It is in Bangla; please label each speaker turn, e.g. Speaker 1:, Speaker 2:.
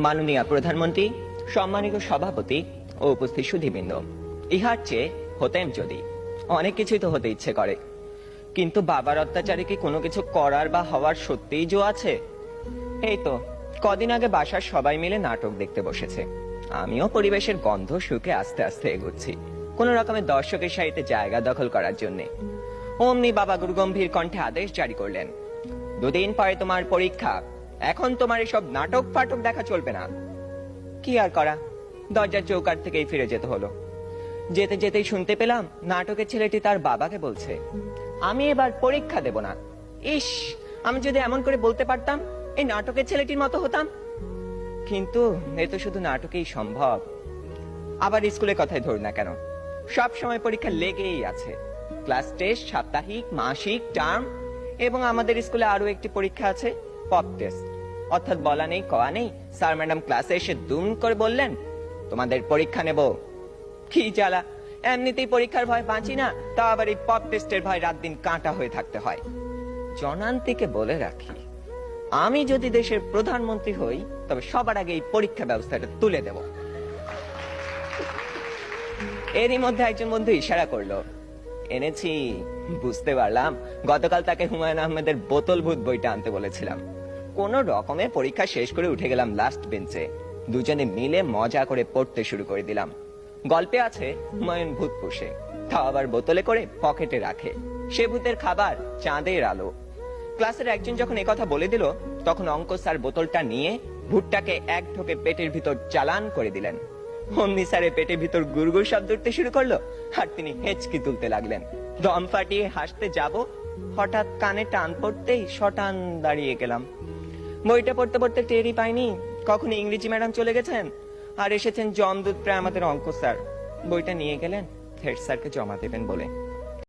Speaker 1: মাননীয় প্রধানমন্ত্রী, সম্মানিত সভাপতি ও উপস্থিত সুধীবৃন্দ, ইহার চেয়ে হতেম যদি। অনেক কিছুই তো হতে ইচ্ছে করে, কিন্তু বাবার অত্যাচারে কি কোনো কিছু করার বা হওয়ার সত্যিই জো আছে? এই তো কদিন আগে বাসার সবাই মিলে নাটক দেখতে বসেছে। আমিও পরিবেশের গন্ধ শুকে আস্তে আস্তে এগোচ্ছি কোন রকমের দর্শকের সারিতে জায়গা দখল করার জন্য। অমনি বাবা গুরুগম্ভীর কণ্ঠে আদেশ জারি করলেন, দুদিন পরে তোমার পরীক্ষা, এখন তোমার এসব নাটক ফাটক দেখা চলবে না। কি আর করা, দরজার চৌকাঠ থেকেই ফিরে যেতে হলো। যেতে যেতেই শুনতে পেলাম নাটকের ছেলেটি তার বাবাকে বলছে, আমি এবার পরীক্ষা দেব না। ইস, আমি যদি এমন করে বলতে পারতাম, এই নাটকের ছেলেটির মতো হতাম। কিন্তু এ তো শুধু নাটকেই সম্ভব। আবার স্কুলের কথাই ধরুন না কেন, সব সময় পরীক্ষা লেগেই আছে। ক্লাস টেস্ট, সাপ্তাহিক, মাসিক, টার্ম, এবং আমাদের স্কুলে আরো একটি পরীক্ষা আছে, পপ টেস্ট। অর্থাৎ বলা নেই কওয়া নেই, স্যার ম্যাডাম ক্লাসে এসে দুম করে বললেন, তোমাদের পরীক্ষা নেব। কি জ্বালা, এমনিতেই পরীক্ষার ভয় বাঁচি না, তা আবার এই পপ টেস্টের ভয় রাত দিন কাঁটা হয়ে থাকতে হয়। জনান্তিকে বলে রাখি, আমি যদি দেশের প্রধানমন্ত্রী হই, তবে সবার আগে এই পরীক্ষা ব্যবস্থাটা তুলে দেব। এরই মধ্যে একজন বন্ধু ইশারা করলো, এনেছি। বুঝতে পারলাম গতকাল তাকে হুমায়ুন আহমেদের বোতল ভূত বইটা আনতে বলেছিলাম। কোন রকমে পরীক্ষা শেষ করে উঠে গেলাম লাস্ট বেঞ্চে। দুজনে মিলে মজা করে পড়তে শুরু করে দিলাম। গল্পে আছে হুমায়ুন ভূত পোষে, তাও আবার বোতলে করে পকেটে রাখে। সে ভূতের খাবার চাঁদের আলো। ক্লাসের একজন যখন একথা বলে দিল, তখন অঙ্ক স্যার বোতলটা নিয়ে ভূতটাকে এক ঢোকে পেটের ভিতর চালান করে দিলেন। অমনি স্যারের পেটের ভিতর গুড়গুড় শব্দ উঠতে শুরু করলো, আর তিনি হেঁচকি তুলতে লাগলেন। দম ফাটিয়ে হাসতে যাব, হঠাৎ কানে টান পড়তেই শটান দাঁড়িয়ে গেলাম। বইটা পড়তে পড়তে টেরই পাইনি কখন ইংরেজি ম্যাডাম চলে গেছেন, আর এসেছেন জমদূত প্রায় আমাদের অঙ্ক স্যার। বইটা নিয়ে গেলেন হেড স্যারকে জমা দেবেন বলে।